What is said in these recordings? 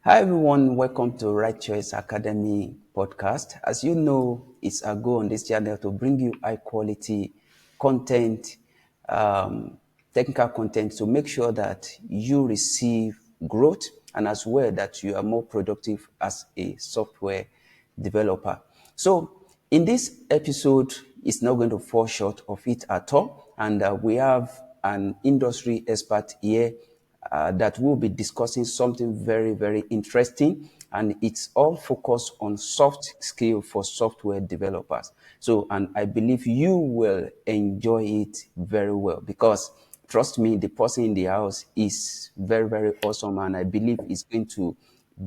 Hi everyone, welcome to RiteChoice Academy Podcast. As you know, it's our goal on this channel to bring you high quality content, um, technical content to make sure that you receive growth and as well that you are more productive as a software developer. So in this episode, it's not going to fall short of it at all. And we have an industry expert here that we'll be discussing something very, very interesting. And it's all focused on soft skill for software developers. So, and I believe you will enjoy it very well because trust me, the person in the house is very, very awesome. And I believe it's going to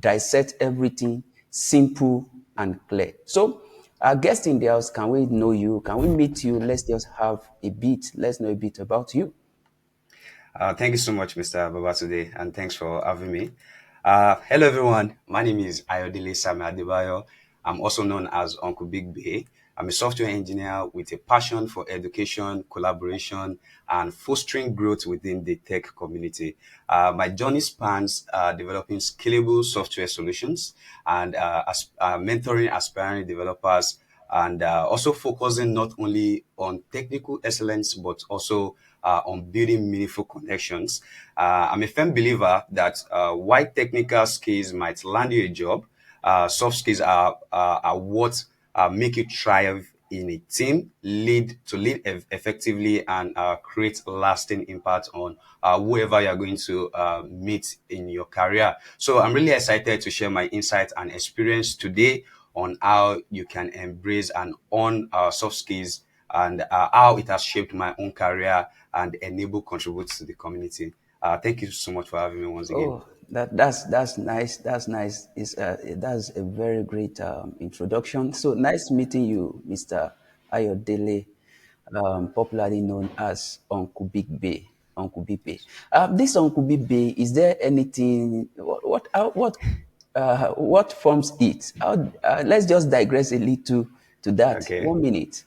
dissect everything simple and clear. So, our guest in the house, can we know you? Can we meet you? Let's just have a bit. Let's know a bit about you. Thank you so much, Mr. Babatunde, and thanks for having me. Hello, everyone. My name is Ayodele Sami Adebayo. I'm also known as Uncle Big Bay. I'm a software engineer with a passion for education, collaboration, and fostering growth within the tech community. My journey spans developing scalable software solutions and mentoring aspiring developers and also focusing not only on technical excellence but also on building meaningful connections. I'm a firm believer that while technical skills might land you a job, soft skills are what make you thrive in a team, lead effectively, and create lasting impact on whoever you're going to meet in your career. So I'm really excited to share my insights and experience today on how you can embrace and own soft skills and how it has shaped my own career and enable contribute to the community. Thank you so much for having me once again. Oh, that's nice. That's nice. That's a very great introduction. So nice meeting you, Mr. Ayodele, popularly known as Uncle Big Bay. Uncle Big Bay. This Uncle Big Bay, is there anything? What forms it? Let's just digress a little to that. Okay. 1 minute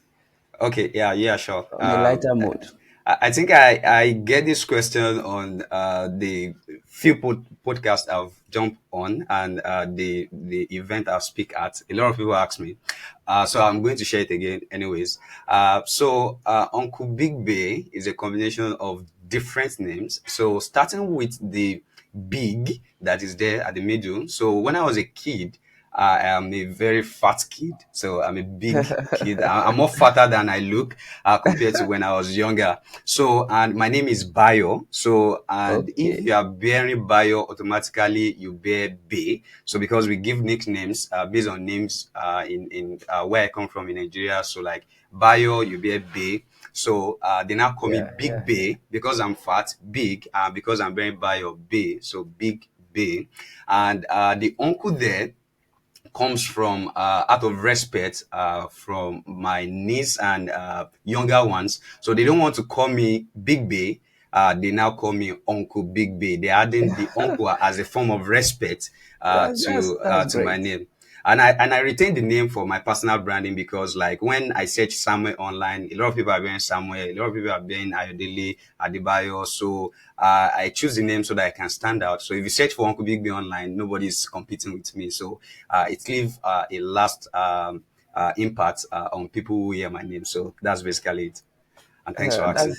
Okay. Yeah. Sure. on a lighter mode. I think I get this question on the few podcasts I've jumped on and the event I speak at. A lot of people ask me, so I'm going to share it again, anyways. Uncle Big Bay is a combination of different names. So starting with the big that is there at the middle. So when I was a kid, I am a very fat kid, so I'm a big kid. I'm more fatter than I look compared to when I was younger. So, and my name is Bayo. So, and if Okay. you are bearing Bayo, automatically you bear Bay. So, because we give nicknames based on names in where I come from in Nigeria. So, like Bayo, you bear Bay. So, they now call me Yeah, Big yeah. Bay because I'm fat, big, because I'm bearing Bayo Bay. So, Big Bay. And the uncle there comes from out of respect from my niece and younger ones. So they don't want to call me Big Bay. They now call me Uncle Big Bay. They're adding the uncle as a form of respect That's to my great. name. And I retain the name for my personal branding because like when I search Samuel online, a lot of people are being Samuel, a lot of people are being Ayodele, Adebayo. So I choose the name so that I can stand out. So if you search for Uncle Big B online, nobody's competing with me. So it leaves a last impact on people who hear my name. So that's basically it. And thanks for Uh, asking.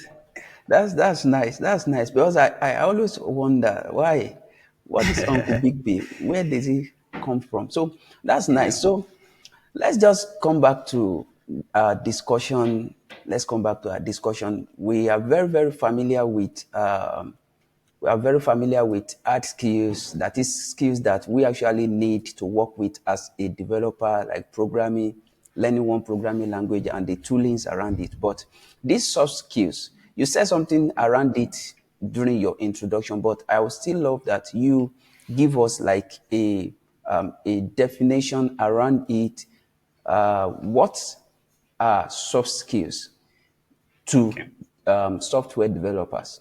that's that's nice. That's nice because I always wonder why. What is Uncle Big B? Where does he come from? So that's Yeah. nice. So let's just come back to our discussion. Let's come back to our discussion. We are very, very familiar with hard skills, that is skills that we actually need to work with as a developer, like programming, learning one programming language and the toolings around it. But these soft skills, you said something around it during your introduction, but I would still love that you give us like a definition around it. What are soft skills to Okay. software developers?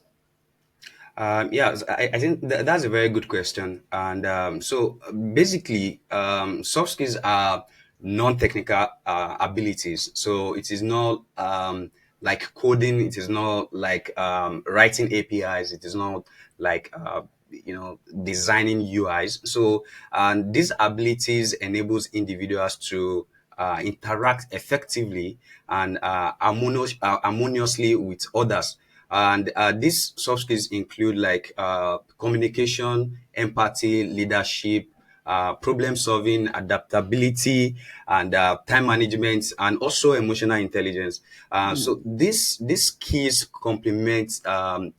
Yeah, I think that's a very good question. And basically, soft skills are non-technical abilities. So it is not like coding. It is not like writing APIs. It is not like designing UIs. So, and these abilities enables individuals to interact effectively and harmoniously with others. And these soft skills include like communication, empathy, leadership, problem solving, adaptability, and time management, and also emotional intelligence. So these skills complement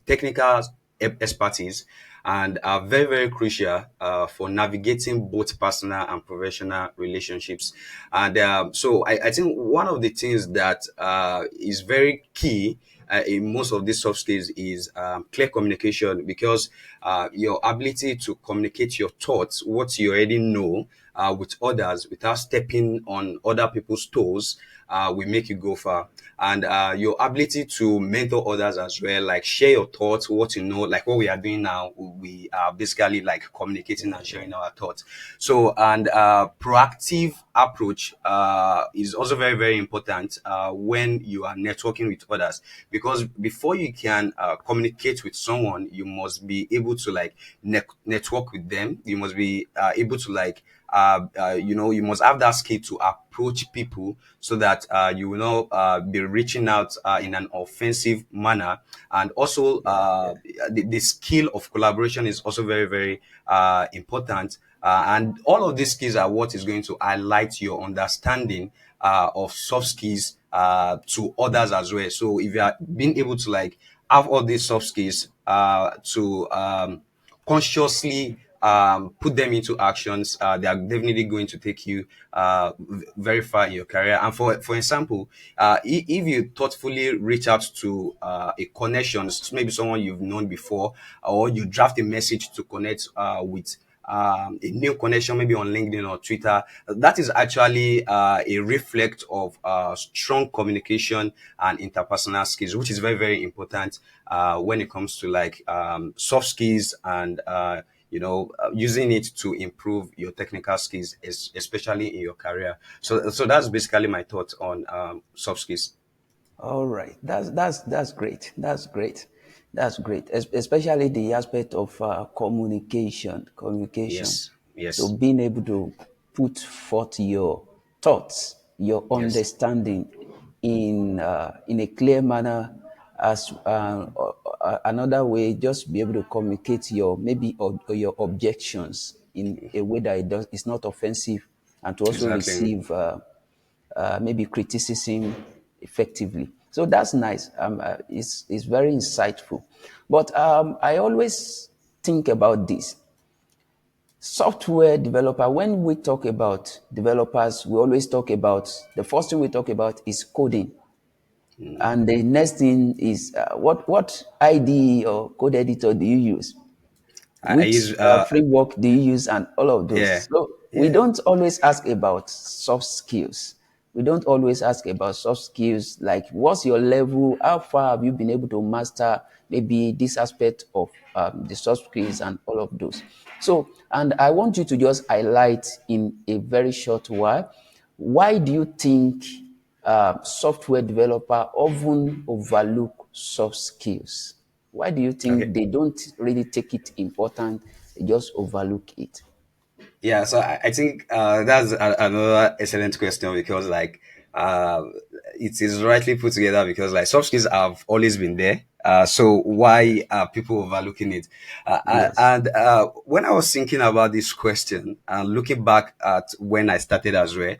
technical expertise and are very, very crucial for navigating both personal and professional relationships. And so I think one of the things that is very key in most of these soft skills is clear communication, because your ability to communicate your thoughts, what you already know, with others without stepping on other people's toes, will make you go far. And your ability to mentor others as well, like share your thoughts, what you know, like what we are doing now, we are basically like communicating and sharing our thoughts. So, and proactive approach is also very, very important when you are networking with others, because before you can communicate with someone, you must be able to like network with them. You must be able to like you must have that skill to approach people, so that you will not be reaching out in an offensive manner. And also, Yeah. the skill of collaboration is also very, very important. And all of these skills are what is going to highlight your understanding of soft skills to others as well. So if you are being able to like have all these soft skills to consciously put them into actions, they are definitely going to take you very far in your career. And for example, if you thoughtfully reach out to a connection, maybe someone you've known before, or you draft a message to connect with a new connection, maybe on LinkedIn or Twitter, that is actually a reflect of strong communication and interpersonal skills, which is very, very important when it comes to like soft skills and using it to improve your technical skills, especially in your career. So that's basically my thoughts on soft skills. All right, that's great. That's great. That's great. Especially the aspect of communication. Communication. Yes, So yes, being able to put forth your thoughts, your yes, understanding in a clear manner. As another way, just be able to communicate your maybe or your objections in a way that it's not offensive, and to also exactly. receive maybe criticism effectively. So that's nice. It's very insightful. But I always think about this. Software developer, when we talk about developers, we always talk about the first thing we talk about is coding. And the next thing is what IDE or code editor do you use? I Which use framework do you use, and all of yeah, those. So we yeah. don't always ask about soft skills. We don't always ask about soft skills like what's your level, how far have you been able to master maybe this aspect of the soft skills and all of those. So, and I want you to just highlight in a very short while, why do you think software developer often overlook soft skills? Why do you think Okay. they don't really take it important? They just overlook it. Yeah, so I think that's another excellent question, because like uh, it is rightly put together, because like soft skills have always been there. So why are people overlooking it? Yes. And when I was thinking about this question and looking back at when I started as well,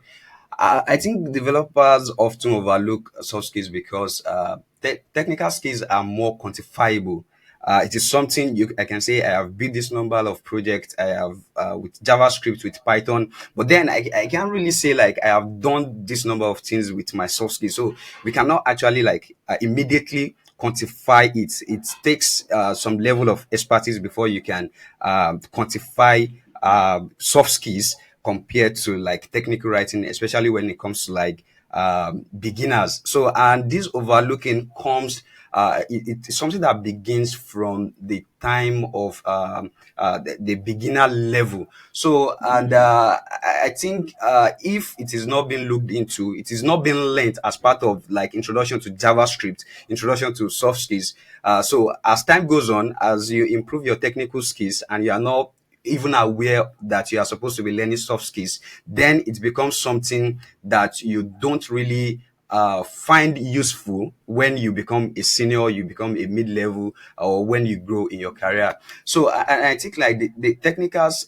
I think developers often overlook soft skills because technical skills are more quantifiable. It is something I can say I have built this number of projects. I have with JavaScript, with Python, but then I can't really say like I have done this number of things with my soft skills. So we cannot actually like immediately quantify it. It takes some level of expertise before you can quantify soft skills compared to like technical writing, especially when it comes to like beginners. So, and this overlooking comes it's something that begins from the time of the beginner level. So, and I think if it is not being looked into, it is not being learned as part of like introduction to JavaScript, introduction to soft skills. So as time goes on, as you improve your technical skills and you are not even aware that you are supposed to be learning soft skills, then it becomes something that you don't really find useful when you become a senior, you become a mid-level, or when you grow in your career. So I think like the technicals,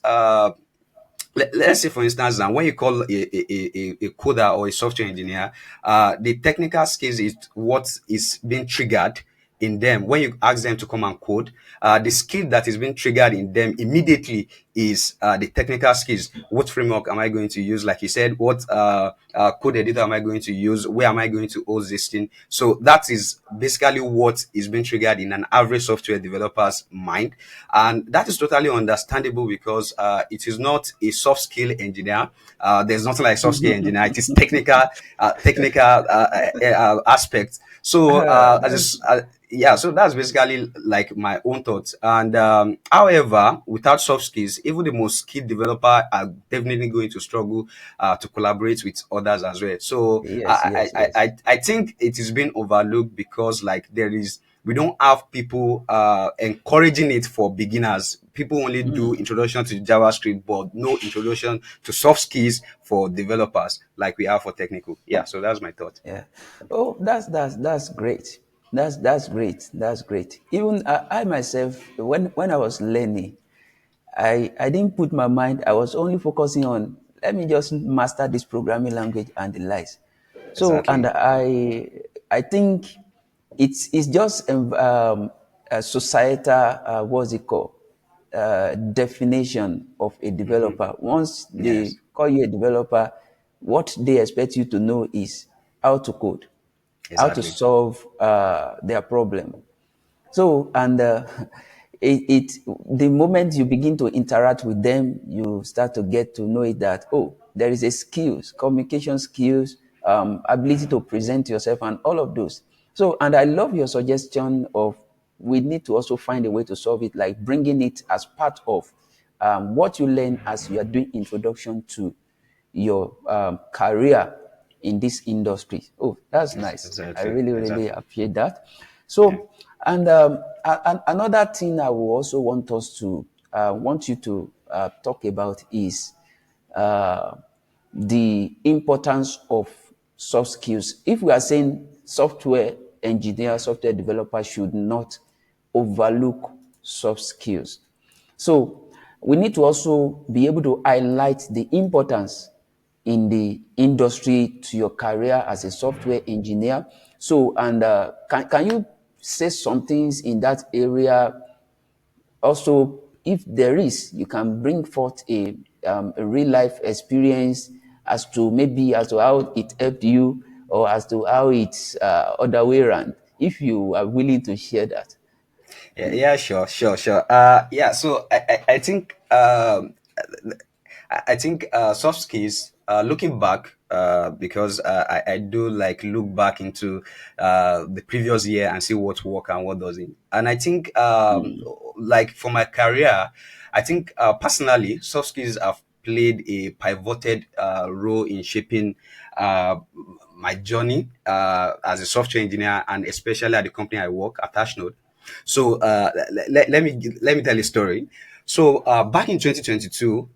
let's say for instance now when you call a coder or a software engineer, the technical skills is what is being triggered in them when you ask them to come and code. The skill that is being triggered in them immediately is the technical skills. What framework am I going to use? Like you said, what code editor am I going to use? Where am I going to host this thing? So that is basically what is being triggered in an average software developer's mind. And that is totally understandable because it is not a soft skill engineer. There's nothing like soft skill engineer. It is technical aspect. So yeah, so that's basically like my own thoughts. And however, without soft skills, even the most skilled developer are definitely going to struggle to collaborate with others as well. So Yes, yes, yes. I think it is being overlooked because like we don't have people encouraging it for beginners. People only do introduction to JavaScript, but no introduction to soft skills for developers like we have for technical. Yeah, so that's my thought. Yeah. Oh, that's great. That's great. That's great. Even I myself, when I was learning, I didn't put my mind. I was only focusing on let me just master this programming language and the likes. So, and Exactly. I think it's just a societal what's it called definition of a developer. Once they Yes, call you a developer, what they expect you to know is how to code, how to exactly. solve their problem. So, and it the moment you begin to interact with them, you start to get to know it that oh, there is a skills, communication skills, ability to present yourself, and all of those. So, and I love your suggestion of we need to also find a way to solve it, like bringing it as part of what you learn as you are doing introduction to your career in this industry. Oh, that's nice. I Exactly. really, really Exactly. appreciate that. Yeah. So, and another thing I will also want you to talk about is uh, the importance of soft skills. If we are saying software engineer, software developer should not overlook soft skills. So we need to also be able to highlight the importance in the industry to your career as a software engineer. So, and can you say some things in that area? Also, if there is, you can bring forth a real life experience as to maybe as to how it helped you or as to how it's other way around. If you are willing to share that. Yeah, yeah, sure, sure, sure. Yeah, so I think I think soft skills. Looking back, because I do like look back into the previous year and see what work and what doesn't. And I think like for my career, I think personally, soft skills have played a pivoted role in shaping my journey as a software engineer, and especially at the company I work at Hashnode. So let me tell you a story. So back in 2022,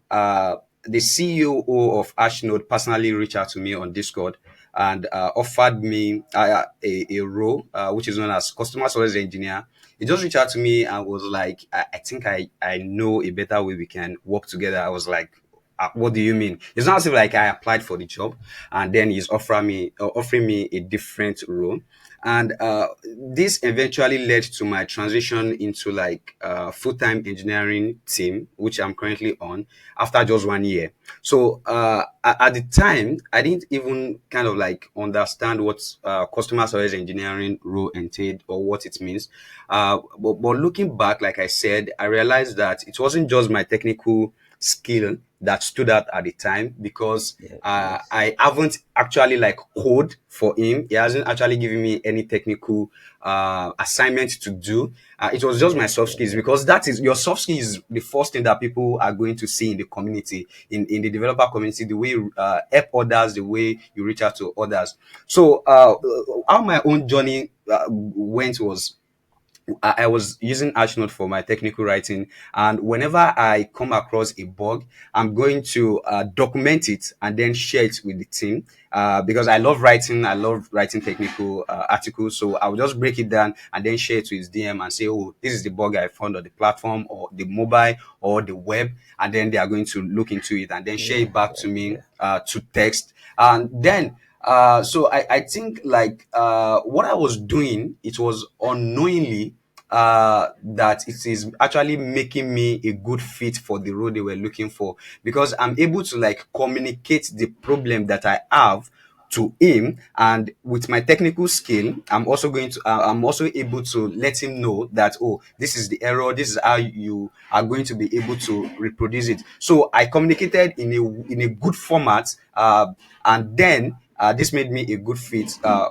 the CEO of Hashnode personally reached out to me on Discord and offered me a role which is known as customer service engineer. He just reached out to me and was like, I think I know a better way we can work together. I was like, what do you mean? It's not as if like I applied for the job and then he's offering me a different role. And this eventually led to my transition into like full-time engineering team, which I'm currently on after just 1 year. So at the time, I didn't even kind of like understand what customer service engineering role entailed or what it means. But looking back, like I said, I realized that it wasn't just my technical skill that stood out at the time, because Yes, yes, I haven't actually like code for him. He hasn't actually given me any technical assignment to do. It was just my yes, soft yes, skills, because that is your soft skills is the first thing that people are going to see in the community, in the developer community, the way you help others, the way you reach out to others. So how my own journey went was, I was using Hashnode for my technical writing, and whenever I come across a bug, I'm going to document it and then share it with the team. Because I love writing, technical articles, so I'll just break it down and then share it with DM and say, "Oh, this is the bug I found on the platform or the mobile or the web," and then they are going to look into it and then share yeah, it back yeah, to me yeah. to text, and then so I think like what I was doing, it was unknowingly that it is actually making me a good fit for the role they were looking for, because I'm able to like communicate the problem that I have to him, and with my technical skill I'm also able to let him know that, oh, this is the error, this is how you are going to be able to reproduce it. So I communicated in a good format, and then this made me a good fit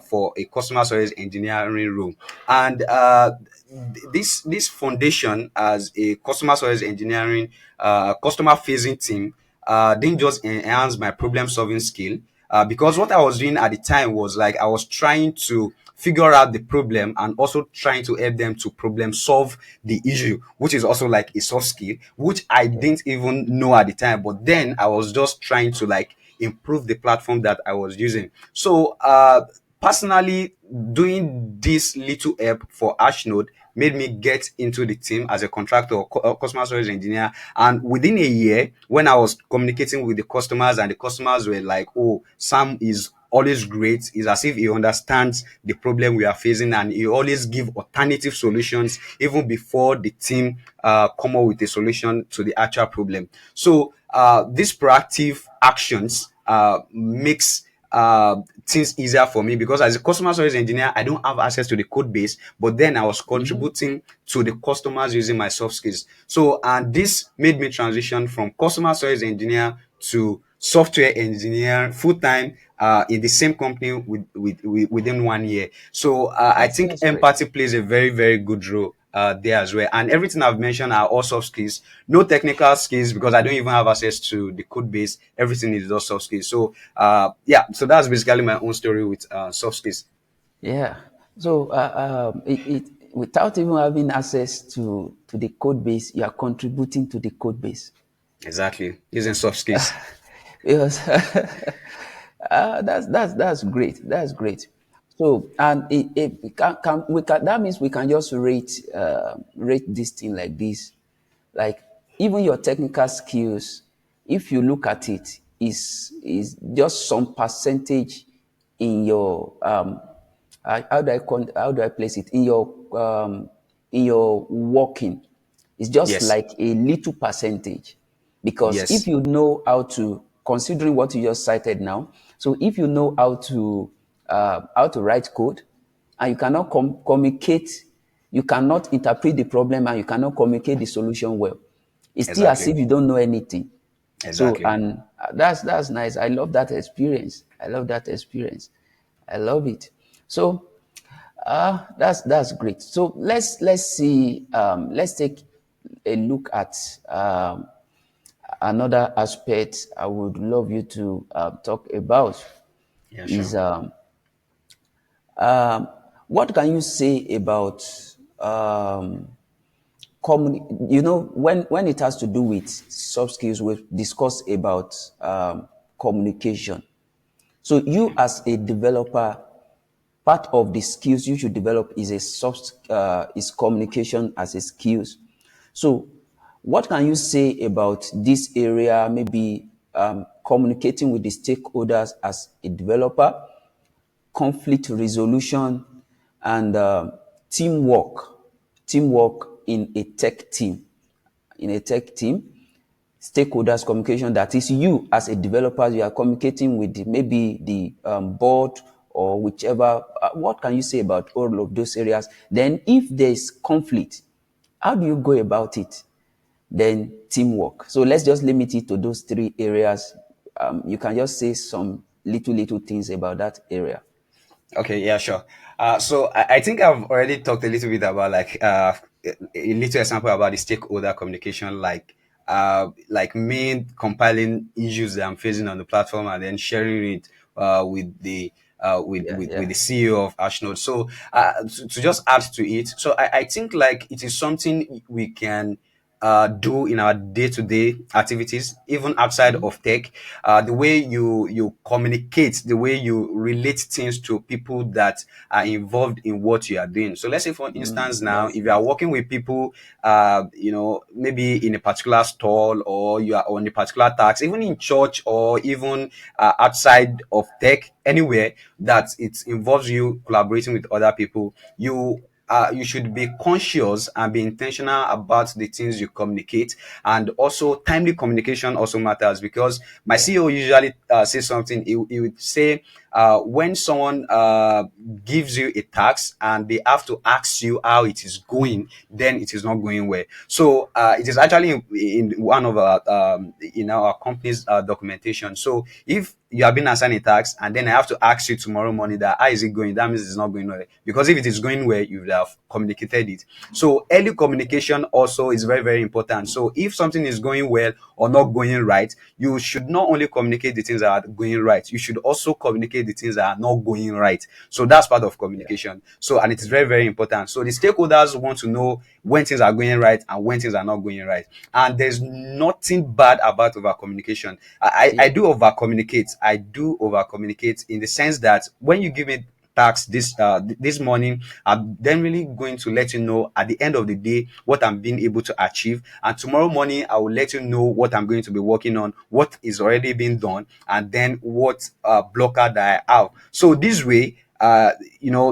for a customer service engineering role. And this foundation as a customer service engineering customer facing team didn't just enhance my problem solving skill, because what I was doing at the time was like I was trying to figure out the problem and also trying to help them to problem solve the issue, which is also like a soft skill, which I Yeah. didn't even know at the time. But then I was just trying to like improve the platform that I was using. So personally, doing this little help for Hashnode made me get into the team as a contractor or customer service engineer. And within a year, when I was communicating with the customers and the customers were like, "Oh, Sam is always great. It's as if he understands the problem we are facing, and he always give alternative solutions even before the team come up with a solution to the actual problem." So these proactive actions makes things easier for me, because as a customer service engineer I don't have access to the code base, but then I was Mhm. contributing to the customers using my soft skills. So and this made me transition from customer service engineer to software engineer full time in the same company within 1 year. So I think That's great. empathy plays a very, very good role there as well. And everything I've mentioned are all soft skills, no technical skills, because I don't even have access to the code base. Everything is all soft skills. So yeah, so that's basically my own story with soft skills. Yeah. So without even having access to the code base, you are contributing to the code base. Exactly, using soft skills. Because that's great. That's great. So and it can that means we can just rate this thing like this. Like even your technical skills, if you look at it, is just some percentage in your how do I place it in your working. It's just Yes, like a little percentage, because if yes, you know how to, considering what you just cited now, so if you know how to write code, and you cannot communicate, you cannot interpret the problem, and you cannot communicate the solution well, it's still as exactly, if you don't know anything. So exactly. and that's nice. I love that experience. I love that experience. I love it. So that's great. So let's see. Let's take a look at another aspect I would love you to talk about. Yeah, Is sure. what can you say about you know, when it has to do with soft skills, we've discussed about communication. So you as a developer, part of the skills you should develop is a soft is communication as a skills. So what can you say about this area, maybe communicating with the stakeholders as a developer, conflict resolution, and teamwork in a tech team, in a tech team, stakeholders communication, that is you as a developer, you are communicating with maybe the board or whichever. What can you say about all of those areas? Then if there is conflict, how do you go about it? then teamwork. So let's just limit it to those three areas. You can just say some little things about that area. Okay, yeah, sure. So I think I've already talked a little bit about a little example about the stakeholder communication, like me compiling issues that I'm facing on the platform and then sharing it with the Yeah, with yeah, the CEO of Hashnode. So to just add to it, so I think like it is something we can do in our day-to-day activities, even outside of tech. The way you communicate, the way you relate things to people that are involved in what you are doing. So let's say, for instance, now that's if you are nice. working with people, maybe in a particular stall, or you are on a particular task, even in church, or even outside of tech, anywhere that it involves you collaborating with other people, you should be conscious and be intentional about the things you communicate. And also timely communication also matters, because my Yeah, CEO usually says something. He would say, when someone gives you a task and they have to ask you how it is going, then it is not going well. So it is actually in one of our in our company's documentation. So if you have been assigned a task and then I have to ask you tomorrow morning that how is it going, that means it's not going well. Because if it is going well, you would have communicated it. So early communication also is very, very important. So if something is going well or not going right, you should not only communicate the things that are going right, you should also communicate the things that are not going right. So that's part of yeah, communication. So, and it is very, very important. So the stakeholders want to know when things are going right and when things are not going right. And there's nothing bad about over communication. I yeah, do over communicate. I do over communicate in the sense that when you give me task this morning, I'm then really going to let you know at the end of the day what I'm being able to achieve. And tomorrow morning, I will let you know what I'm going to be working on, what is already being done, and then what blocker that I have. So this way, the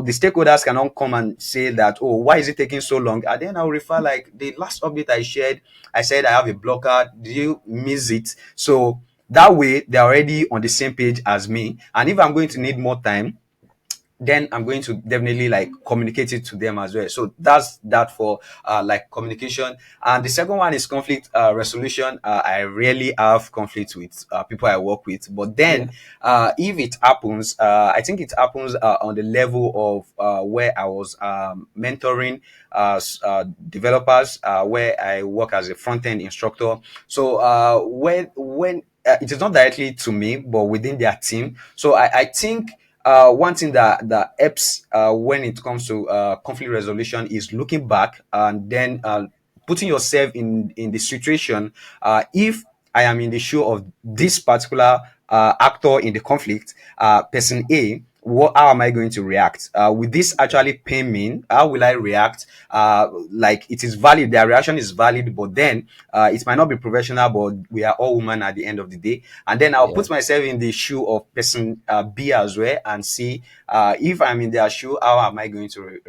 stakeholders cannot come and say that, oh, why is it taking so long? And then I'll refer, like, the last update I shared, I said I have a blocker. Did you miss it? So that way, they're already on the same page as me. And if I'm going to need more time, then I'm going to definitely like communicate it to them as well. So that's that for like communication. And the second one is conflict resolution. I rarely have conflict with people I work with, but yeah, then if it happens, I think it happens on the level of where I was mentoring developers, where I work as a front end instructor. So when it is not directly to me, but within their team. So I think one thing that helps when it comes to conflict resolution is looking back and then putting yourself in the situation. If I am in the shoe of this particular actor in the conflict, person A, how am I going to react? Will this yeah, actually pain me? How will I react? Like, it is valid, their reaction is valid, but then it might not be professional, but we are all women at the end of the day. And then I'll yeah, put myself in the shoe of person B as well, and see if I'm in their shoe, how am I going to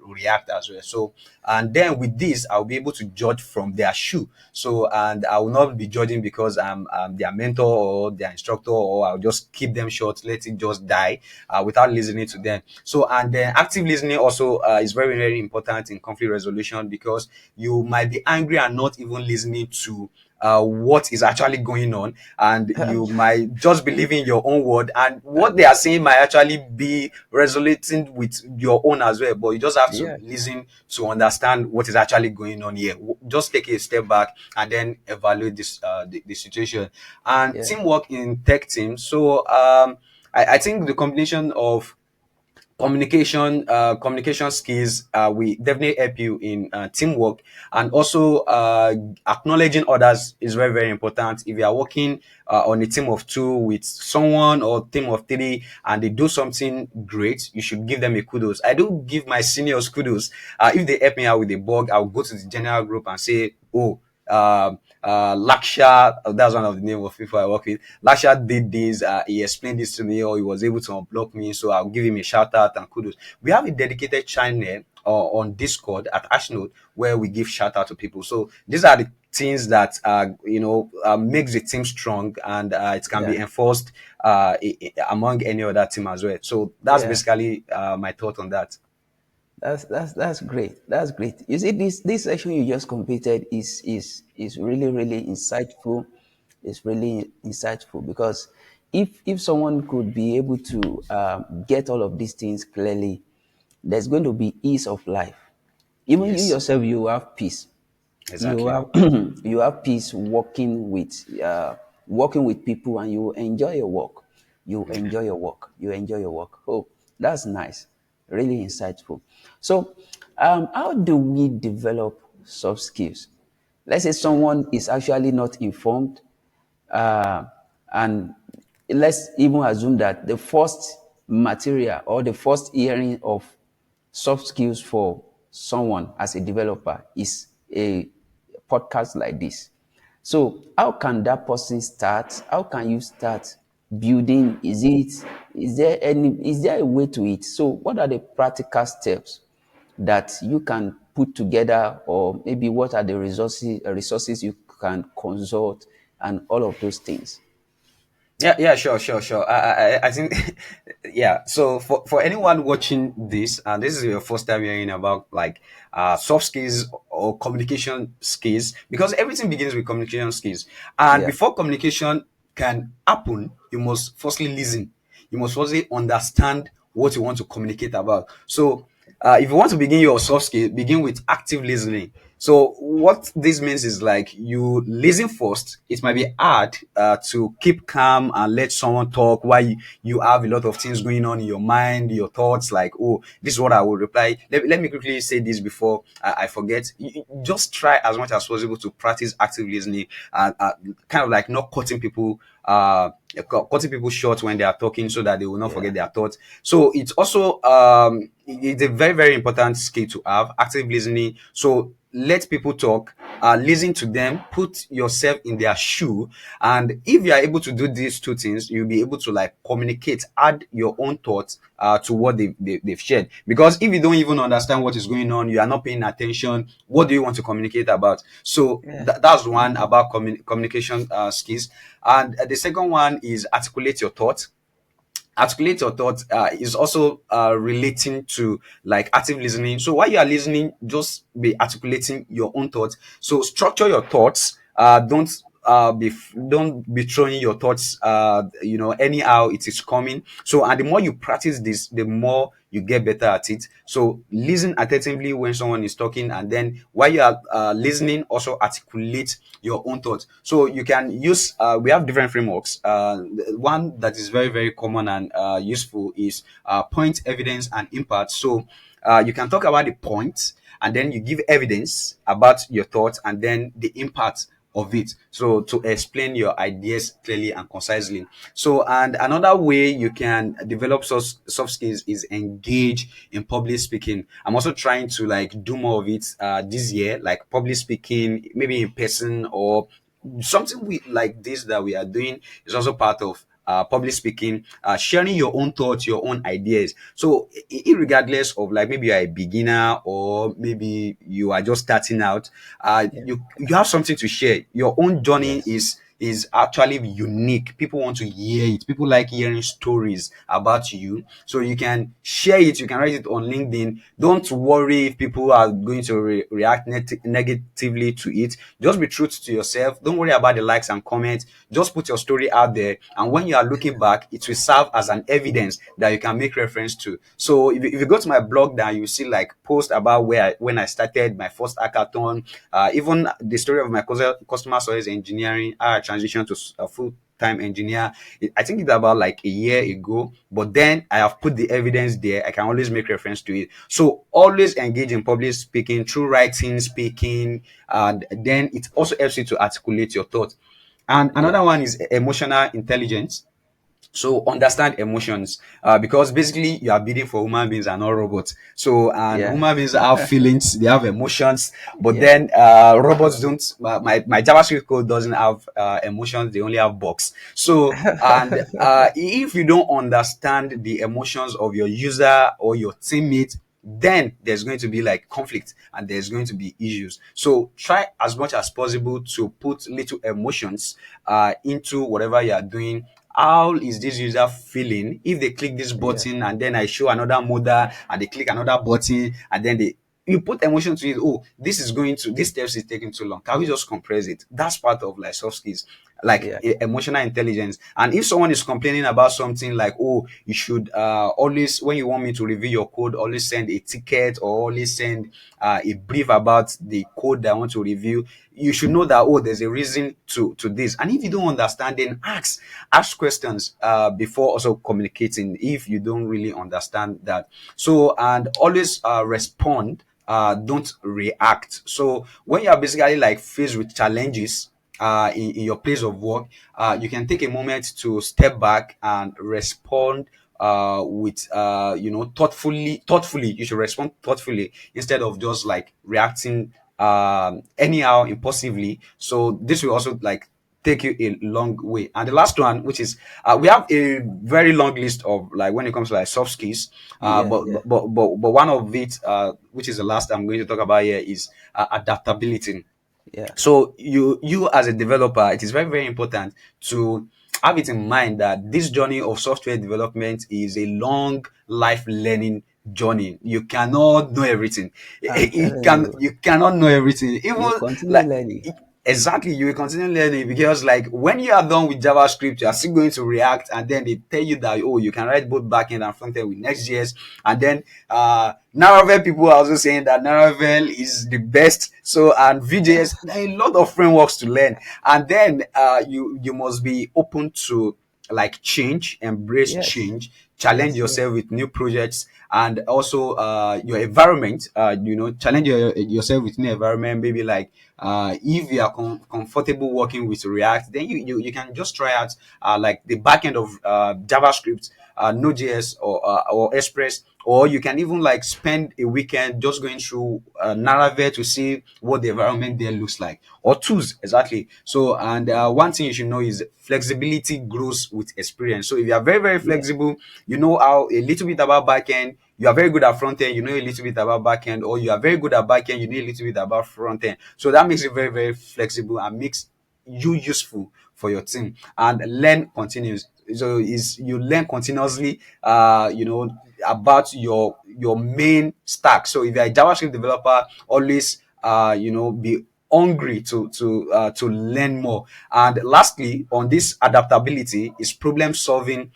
react as well. So, and then with this, I'll be able to judge from their shoe. So, and I will not be judging because I'm their mentor or their instructor, or I'll just keep them short, let it just die without listening to them. So, and then active listening also is very, very important in conflict resolution, because you might be angry and not even listening to what is actually going on, and you might just believe in your own word, and what they are saying might actually be resonating with your own as well, but you just have to yeah, listen to understand what is actually going on here. Just take a step back and then evaluate the situation. And yeah, teamwork in tech teams. So I think the combination of communication skills will definitely help you in teamwork. And also acknowledging others is very, very important. If you are working on a team of two with someone, or team of three, and they do something great, you should give them a kudos. I do give my seniors kudos. If they help me out with a bug, I'll go to the general group and say, oh, Laksha, that's one of the name of people I work with. Laksha did this, he explained this to me, or he was able to unblock me, so I'll give him a shout out and kudos. We have a dedicated channel on Discord at Hashnode, where we give shout out to people. So these are the things that makes the team strong, and it can be yeah, enforced among any other team as well. So that's yeah. basically my thought on that. That's great. That's great. You see, this section you just completed is really really insightful. It's really insightful because if someone could be able to get all of these things clearly, there's going to be ease of life. Even you Yes, yourself, you have peace. You exactly. have you have peace working with people, and you enjoy your work. You Yeah. enjoy your work. You enjoy your work. Oh, that's nice. Really insightful. So, how do we develop soft skills? Let's say someone is actually not informed, uh, and let's even assume that the first material or the first hearing of soft skills for someone as a developer is a podcast like this. So how can that person start? How can you start building? Is there a way to it? So what are the practical steps that you can put together, or maybe what are the resources you can consult, and all of those things? Yeah, yeah, sure, sure, sure. I think, yeah. So for anyone watching this, and this is your first time hearing about like soft skills or communication skills, because everything begins with communication skills. And Yeah. before communication can happen, you must firstly listen. You must firstly understand what you want to communicate about. So if you want to begin your soft skill, begin with active listening. So what this means is like you listen first. It might be hard to keep calm and let someone talk while you have a lot of things going on in your mind, your thoughts like, oh, this is what I will reply. Let me quickly say this before I forget. Just try as much as possible to practice active listening and kind of like not cutting people cutting people short when they are talking so that they will not forget Yeah. their thoughts. So it's also it's a very very important skill to have, active listening. So let people talk, listen to them, put yourself in their shoe, and if you are able to do these two things, you'll be able to like communicate, add your own thoughts to what they've shared. Because if you don't even understand what is going on, you are not paying attention, what do you want to communicate about? So Yeah. that's one about communication skills. And the second one is articulate your thoughts. Articulate your thoughts is also relating to like active listening. So while you are listening, just be articulating your own thoughts. So structure your thoughts. Don't be throwing your thoughts anyhow it is coming. So and the more you practice this, the more you get better at it. So listen attentively when someone is talking, and then while you are listening, also articulate your own thoughts. So you can use we have different frameworks. One that is very very common and useful is point, evidence, and impact. So you can talk about the point, and then you give evidence about your thoughts, and then the impact of it, so to explain your ideas clearly and concisely. So and another way you can develop soft skills is engage in public speaking. I'm also trying to like do more of it this year, like public speaking, maybe in person or something we like this that we are doing is also part of public speaking, sharing your own thoughts, your own ideas. So, regardless of like maybe you're a beginner or maybe you are just starting out, Yeah. you have something to share. Your own journey Yes. is actually unique. People want to hear it. People like hearing stories about you. So you can share it. You can write it on LinkedIn. Don't worry if people are going to react negatively to it. Just be true to yourself. Don't worry about the likes and comments. Just put your story out there. And when you are looking back, it will serve as an evidence that you can make reference to. So if you go to my blog, then you see like post about when I started my first hackathon, even the story of my customer service engineering, how I transitioned to a full-time engineer. I think it's about like a year ago, but then I have put the evidence there. I can always make reference to it. So always engage in public speaking through writing, speaking, and then it also helps you to articulate your thoughts. And Yeah. another one is emotional intelligence. So understand emotions, because basically you are bidding for human beings and not robots. So and Yeah. human beings have feelings, they have emotions, but Yeah. then robots don't. My JavaScript code doesn't have emotions; they only have bugs. So and if you don't understand the emotions of your user or your teammate, then there's going to be like conflict and there's going to be issues. So try as much as possible to put little emotions into whatever you are doing, how is this user feeling if they click this Yeah. button and then I show another model and they click another button and then they you put emotion to it. Oh, this steps is taking too long. Can we just compress it? That's part of like soft skills, like Yeah. emotional intelligence. And if someone is complaining about something like, oh, you should always, when you want me to review your code, always send a ticket or always send a brief about the code that I want to review. You should know that, oh, there's a reason to this. And if you don't understand, then ask questions before also communicating if you don't really understand that. So, and always respond, don't react. So when you are basically like faced with challenges in your place of work, you can take a moment to step back and respond with thoughtfully. You should respond thoughtfully instead of just like reacting anyhow impulsively. So this will also like take you a long way. And the last one, which is we have a very long list of like when it comes to like soft skills, Yeah. Yeah. but one of it, which is the last I'm going to talk about here, is adaptability. Yeah. So you as a developer, it is very very important to have it in mind that this journey of software development is a long life learning journey. You cannot know everything. I'm telling you, You cannot know everything. Even you continue like learning. exactly, you will continue learning because like when you are done with JavaScript, you are still going to React, and then they tell you that, oh, you can write both backend and frontend with Next.js. And then Laravel, people are also saying that Laravel is the best. So, and VJS, there are a lot of frameworks to learn. And then you must be open to like change, embrace Yes. change, challenge Yes. Yes. yourself with new projects, and also your environment. Challenge yourself with new environment. Maybe like if you are comfortable working with React, then you can just try out like the backend of JavaScript, Node.js, or Express. Or you can even like spend a weekend just going through Laravel to see what the environment there looks like, or tools exactly. So, and one thing you should know is flexibility grows with experience. So if you are very very Yeah. flexible, you know how a little bit about backend, you are very good at front end, you know a little bit about backend, or you are very good at backend, you know a little bit about front end. So that makes it very very flexible and makes you useful for your team. And learn continues. So is you learn continuously, about your main stack. So if you're a JavaScript developer, always be hungry to learn more. And lastly, on this adaptability is problem solving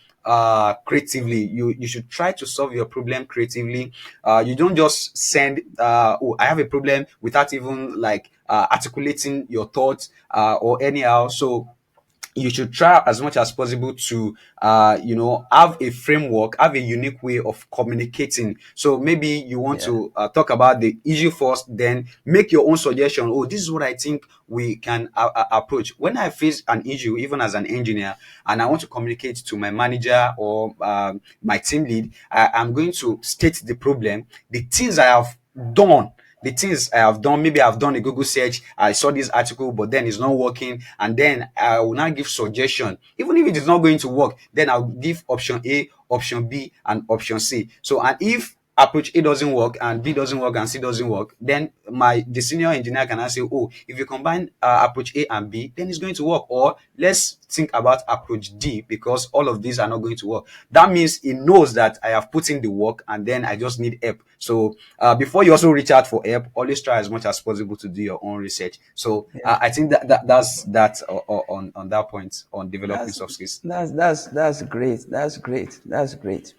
creatively. You should try to solve your problem creatively. You don't just send oh, I have a problem, without even like articulating your thoughts or anyhow. So you should try as much as possible to have a framework, have a unique way of communicating. So maybe you want Yeah. to talk about the issue first, then make your own suggestion. Oh, this is what I think we can approach. When I face an issue, even as an engineer, and I want to communicate to my manager or my team lead, I'm going to state the problem, the things I have done, the things I have done. Maybe I've done a Google search, I saw this article, but then it's not working. And then I will now give suggestion. Even if it is not going to work, then I'll give option A, option B, and option C. So, and if approach A doesn't work and B doesn't work and C doesn't work, then the senior engineer can now say, oh, if you combine approach A and B, then it's going to work. Or let's think about approach D, because all of these are not going to work. That means he knows that I have put in the work and then I just need help. So before you also reach out for help, always try as much as possible to do your own research. So Yeah. I think that's that on that point on developing That's soft skills. that's great. That's great. That's great.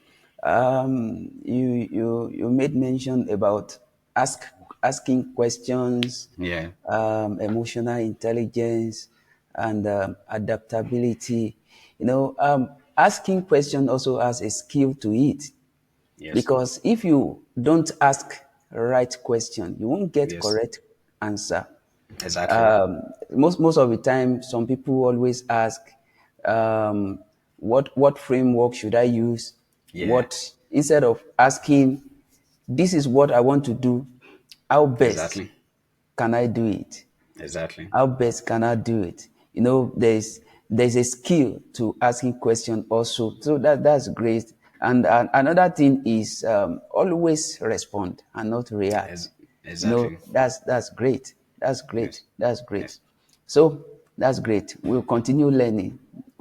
You made mention about asking questions, Yeah. emotional intelligence, and adaptability. Asking question also has a skill to it, Yes. because if you don't ask right question, you won't get Yes. correct answer. Exactly. Most of the time, some people always ask, what framework should I use? Yeah. What Instead of asking, this is what I want to do, how best Exactly. can I do it? Exactly. How best can I do it? There's a skill to asking question also. So that's great. And another thing is, always respond and not react. Exactly. That's great. That's great. Yes. That's great. Yes. So that's great. We'll continue learning.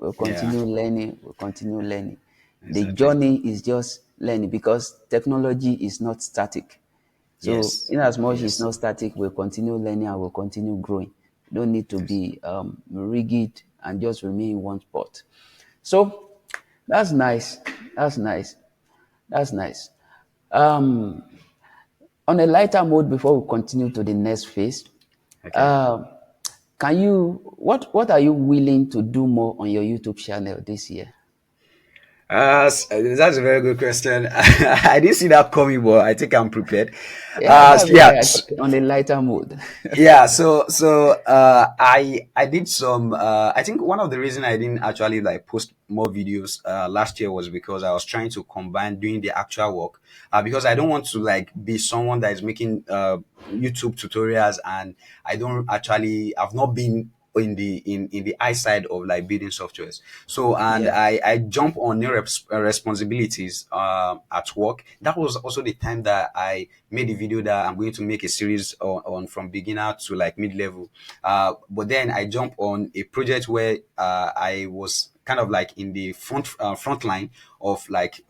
We'll Yeah. continue learning. We'll continue learning. The Exactly. journey is just learning because technology is not static. So, Yes. in as much it's Yes. not static, we'll continue learning and we'll continue growing. We don't need to Yes. be rigid and just remain in one spot. So, that's nice. That's nice. That's nice. Um, on a lighter mode, before we continue to the next phase, Okay. uh, can you what are you willing to do more on your YouTube channel this year? That's a very good question. I didn't see that coming, but I think I'm prepared. Yeah, that's Yeah, why I said on a lighter mode. yeah. I did some. I think one of the reason I didn't actually like post more videos last year was because I was trying to combine doing the actual work. Because I don't want to like be someone that is making YouTube tutorials and I don't actually. I've not been in the eye side of like building softwares. So and Yeah, I jump on new responsibilities at work. That was also the time that I made a video that I'm going to make a series on from beginner to like mid level. But then I jump on a project where I was kind of like in the front line of like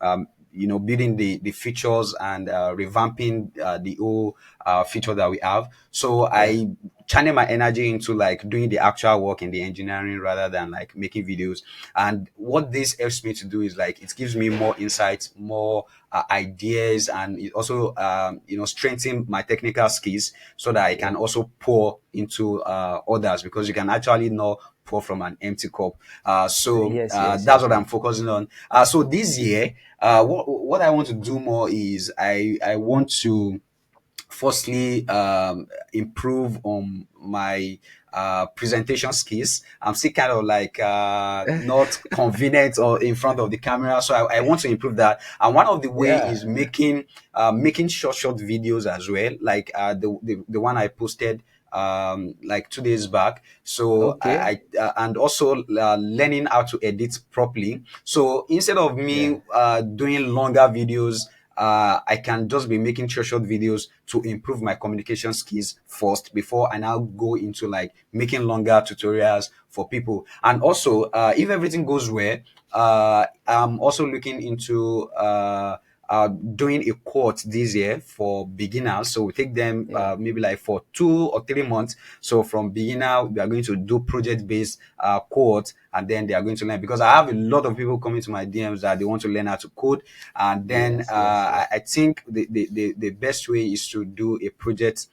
building the features and revamping the whole feature that we have. So yeah, I channel my energy into like doing the actual work in the engineering rather than like making videos. And what this helps me to do is like it gives me more insights, more ideas, and it also strengthen my technical skills so that I yeah. can also pour into others, because you can actually not pour from an empty cup. Yes, yes, That's yes, what I'm yes. focusing on. So this year, what I want to do more is I want to firstly improve on my presentation skills. I'm still kind of like not convenient or in front of the camera, so I want to improve that. And one of the way Yeah. is making short videos as well, like the one I posted like 2 days back. So Okay. and also learning how to edit properly. So instead of Yeah. me doing longer videos, I can just be making short videos to improve my communication skills first before I now go into like making longer tutorials for people. And also, if everything goes well, I'm also looking into doing a course this year for beginners. So we take them Yeah. maybe like for 2 or 3 months. So from beginner, we are going to do project based course, and then they are going to learn, because I have a lot of people coming to my DMs that they want to learn how to code. And then Yes, yes, yes. I think the best way is to do a project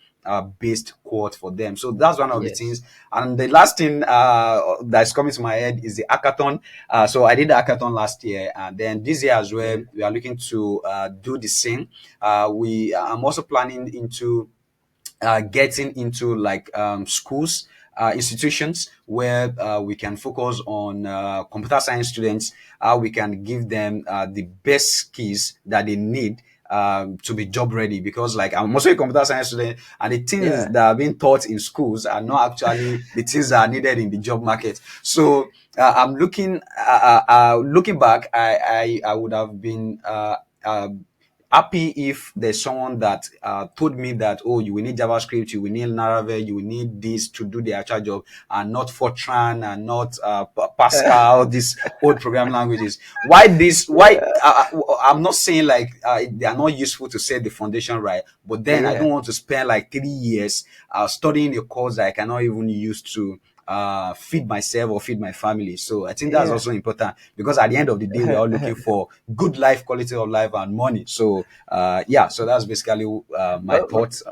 based quote for them. So that's one of the Yes. things. And the last thing that's coming to my head is the hackathon. So I did the hackathon last year, and then this year as well, Okay. we are looking to do the same. I'm also planning into getting into like schools, institutions where we can focus on computer science students, how we can give them the best skills that they need to be job ready, because like I'm also a computer science student, and the things Yeah. that are being taught in schools are not actually the things that are needed in the job market. So I'm looking back, I would have been happy if there's someone that told me that, oh, you will need JavaScript, you will need Laravel, you will need this to do the actual job, and not Fortran and not Pascal, these old programming languages. Why this? Why? Yeah. I'm not saying like they are not useful to set the foundation right, but then I Yeah. don't want to spend like 3 years studying a course that I cannot even use to feed myself or feed my family. So I think that's Yeah. also important, because at the end of the day, we're all looking for good life, quality of life, and money. So yeah, so that's basically my But, but, thoughts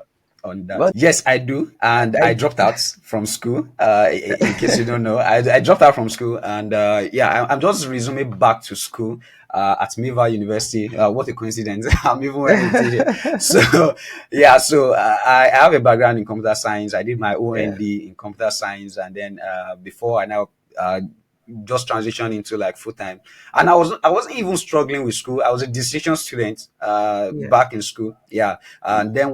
on that. but Yes, I do, and I I, dropped out from school. In case you don't know, I dropped out from school, and yeah, I'm just resuming back to school at Miva University. What a coincidence! I'm even wearing a t-shirt. So yeah, so I have a background in computer science. I did my yeah. OND in computer science, and then before I now just transitioned into like full time. And I wasn't even struggling with school. I was a decision student Yeah. back in school. Yeah, and then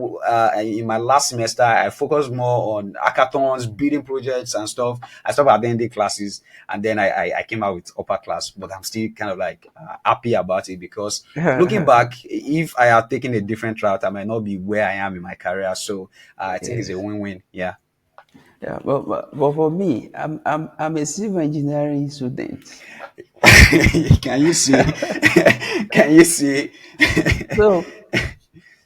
in my last semester, I focused more on hackathons, building projects, and stuff. I stopped attending classes, and then I came out with upper class. But I'm still kind of like happy about it, because looking back, if I had taken a different route, I might not be where I am in my career. So I think it's a Yes. win-win. Yeah. Yeah, but for me, I'm a civil engineering student. Can you see? Can you see? So,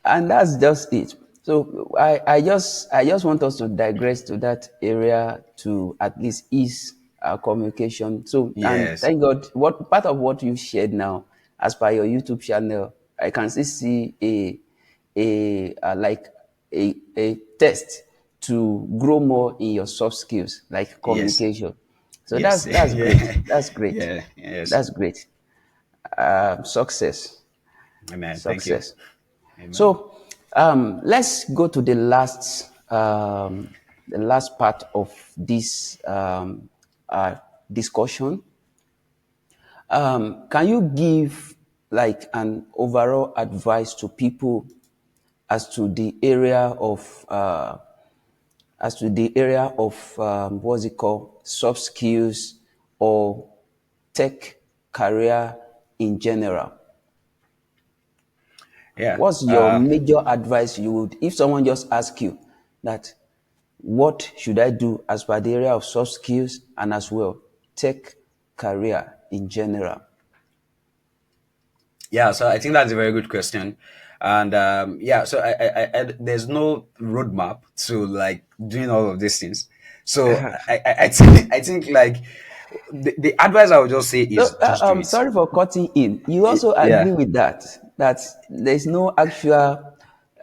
and that's just it. So I just want us to digress to that area to at least ease our communication. So, and Yes, thank God, what part of what you shared now, as per your YouTube channel, I can still see like a test to grow more in your soft skills like yes, communication. So yes, that's great. yeah, That's great. yeah, yes. That's great. Success. Amen. Thank you. Success. Amen. So let's go to the last part of this discussion. Can you give like an overall advice to people as to the area of what's it called, soft skills or tech career in general? Yeah. What's your major advice you would, if someone just ask you that, what should I do as per the area of soft skills and as well tech career in general? Yeah, so I think that's a very good question, and yeah, so there's no roadmap to like doing all of these things. So I think like the advice I would just say So, is just do it. sorry for cutting in. You also Yeah. agree with that, that there's no actual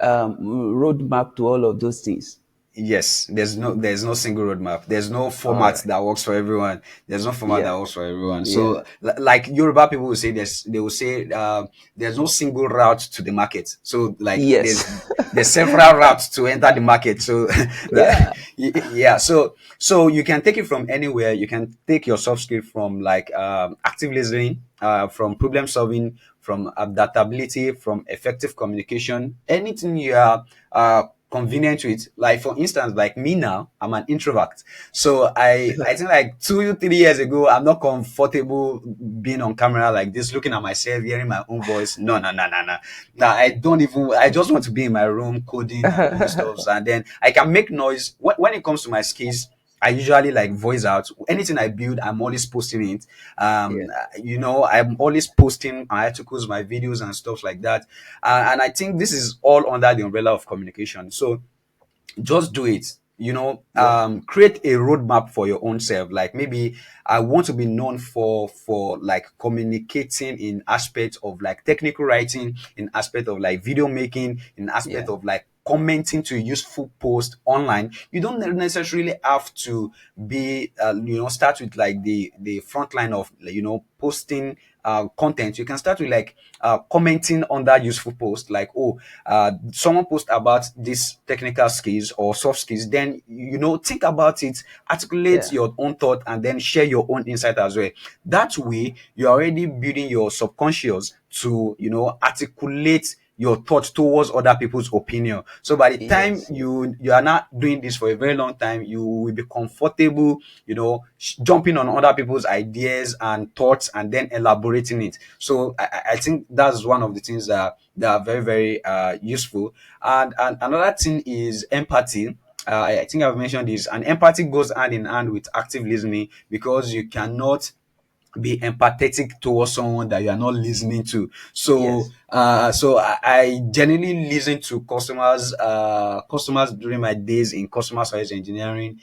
roadmap to all of those things. Yes, there's no single roadmap. There's no All format right. that works for everyone. There's no format Yeah. that works for everyone. Yeah. So like Yoruba people will say they will say there's no single route to the market. So like there's Yes. there's several routes to enter the market. So Yeah. yeah, so you can take it from anywhere. You can take your soft skill from like active listening, from problem solving, from adaptability, from effective communication, anything you are convenient with. Like for instance, like me now, I'm an introvert. So I think like 2 3 years ago, I'm not comfortable being on camera like this, looking at myself, hearing my own voice. No, no, no, no, no. Now I don't even. I just want to be in my room coding and doing stuff, and then I can make noise. When it comes to my skills, I usually like voice out anything I build. I'm always posting it. Yeah. I'm always posting my articles, my videos, and stuff like that. And I think this is all under the umbrella of communication. So just do it. Yeah. Create a roadmap for your own self. Like maybe I want to be known for like communicating in aspect of like technical writing, in aspect of like video making, in aspect Yeah. of like commenting to a useful post online. You don't necessarily have to be start with like the front line of posting content. You can start with like commenting on that useful post, like, oh, someone post about this technical skills or soft skills, then think about it, articulate Yeah. your own thought, and then share your own insight as well. That way you're already building your subconscious to articulate your thoughts towards other people's opinion. So by the time Yes. Yes. you are not doing this for a very long time, you will be comfortable, jumping on other people's ideas and thoughts and then elaborating it. So I think that's one of the things that are very, very useful. And another thing is empathy. I think I've mentioned this, and empathy goes hand in hand with active listening, because you cannot be empathetic towards someone that you are not listening to. So Yes. I genuinely listen to customers during my days in customer service engineering,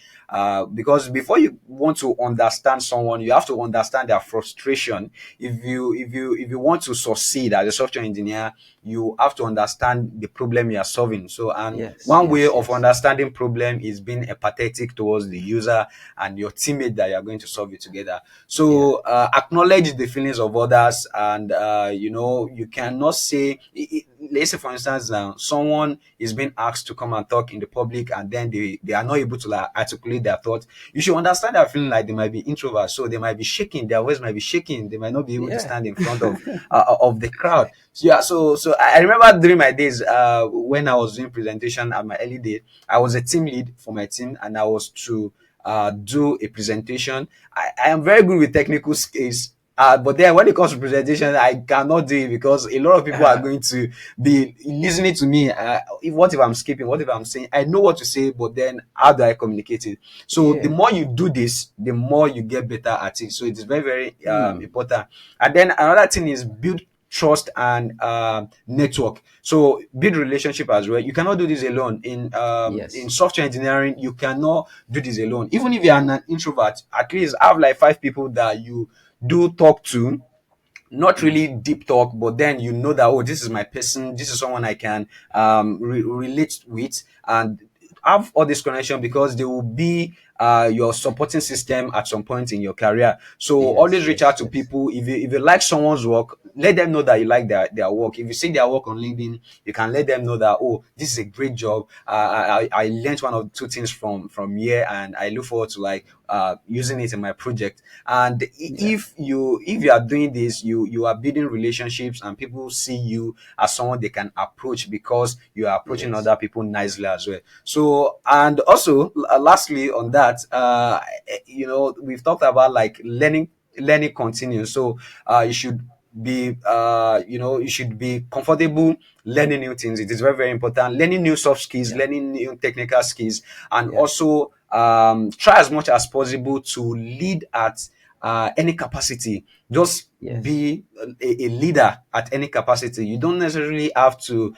because before you want to understand someone, you have to understand their frustration. If you want to succeed as a software engineer, you have to understand the problem you are solving. So, and Yes. one way Yes. of Yes. understanding problem is being empathetic towards the user and your teammate that you are going to solve it together. Yeah. So acknowledge the feelings of others, and you cannot say, let's say for instance, now someone is being asked to come and talk in the public, and then they are not able to like articulate their thoughts. You should understand their feeling, like they might be introverts, so they might be shaking, their voice might be shaking, they might not be able to Yeah. stand in front of the crowd. So yeah, so I remember during my days, when I was doing presentation at my early day, I was a team lead for my team, and I was to do a presentation. I am very good with technical skills, But then when it comes to presentation, I cannot do it because a lot of people are going to be listening to me. If I'm skipping, what if I'm saying, I know what to say, but then how do I communicate it? So the Yeah. more you do this, the more you get better at it. So it is very, very Hmm. important. And then another thing is build trust and network. So build relationship as well. You cannot do this alone. In Yes. software engineering, you cannot do this alone. Even if you are an introvert, at least have like five people that you do talk to, not Mm. really deep talk, but then you know that, oh, this is my person, this is someone I can relate with, and have all this connection because they will be your supporting system at some point in your career. So Yes. always reach Yes. out to Yes. people. If you like someone's work, let them know that you like their work. If you see their work on LinkedIn, you can let them know that, oh, this is a great job. I learned one or two things from here, and I look forward to like using it in my project. And Yeah. if you are doing this, you are building relationships, and people see you as someone they can approach because you are approaching Yes. other people nicely as well. So, and also lastly on that, we've talked about like learning continues. So you should be comfortable learning new things. It is very, very important. Learning new soft skills, Yeah. learning new technical skills, and Yeah. also try as much as possible to lead at any capacity. Just Yes. be a leader at any capacity. You don't necessarily have to,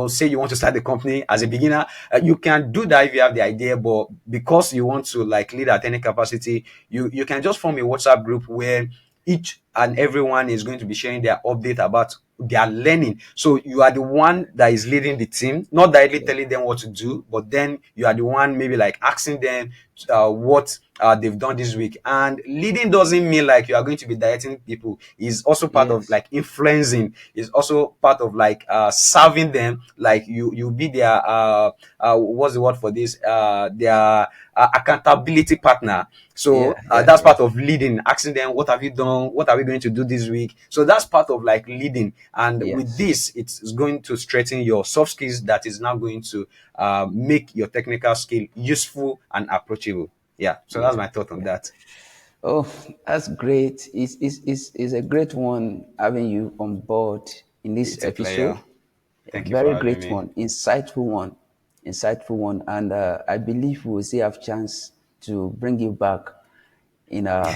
say you want to start a company as a beginner. You can do that if you have the idea, but because you want to like lead at any capacity, you can just form a WhatsApp group where each and everyone is going to be sharing their update about their learning. So you are the one that is leading the team, not directly Yeah. telling them what to do, but then you are the one maybe like asking them what they've done this week. And leading doesn't mean like you are going to be directing people. Is also part of Yes. like influencing. Is also part of like serving them. Like you be their what's the word for this? Their accountability partner. Yeah. So Yeah. that's Yeah. part of leading, asking them, what have you done? What are we going to do this week? So that's part of like leading. And with Yes. this, it's going to strengthen your soft skills that is now going to make your technical skill useful and approachable. Yeah. So that's Yeah. my thought on Yeah. that. Oh, that's great. It's a great one having you on board in this It's a episode. player. A Thank you for very having great me. one, insightful one, and I believe we will still have chance to bring you back in our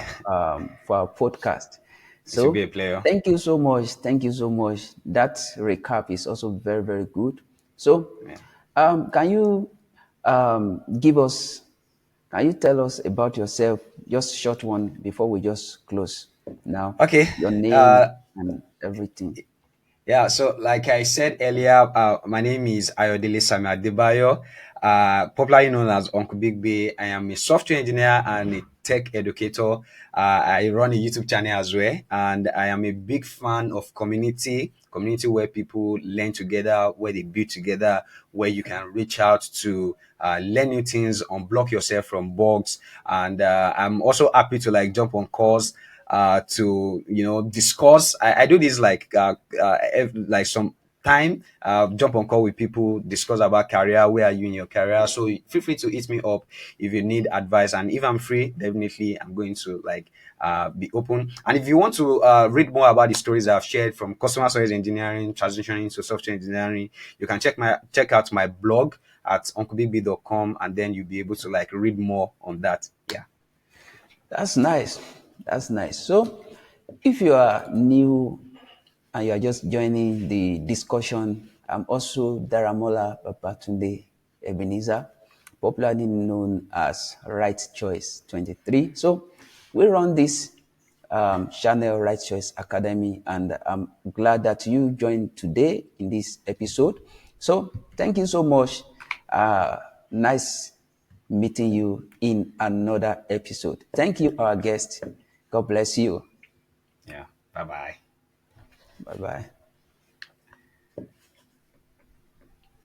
for our podcast. It should be So a player. thank you so much. Thank you so much. That recap is also very, very good. So Yeah. can you give us can you tell us about yourself, just short one before we just close now? Okay. Your Uh, name and everything. Yeah, so like I said earlier, my name is Ayodele Sami Adebayo, popularly known as Uncle Big Bay. I am a software engineer and a tech educator. I run a YouTube channel as well, and I am a big fan of community where people learn together, where they build together, where you can reach out to learn new things, unblock yourself from bugs, and I'm also happy to like jump on calls to discuss. I do this like some time, jump on call with people, discuss about career, where are you in your career. So feel free to hit me up if you need advice, and if I'm free, definitely I'm going to like be open. And if you want to read more about the stories I've shared from customer service engineering transitioning to software engineering, you can check out my blog at unclebigbay.com, and then you'll be able to like read more on that. Yeah. That's nice. That's nice. So, if you are new and you are just joining the discussion, I'm also Daramola Babatunde Ebenezer, popularly known as Right Choice 23. So, we run this channel, Right Choice Academy, and I'm glad that you joined today in this episode. So, thank you so much. Nice meeting you in another episode. Thank you, our guest. God bless you. Yeah. Bye bye. Bye bye.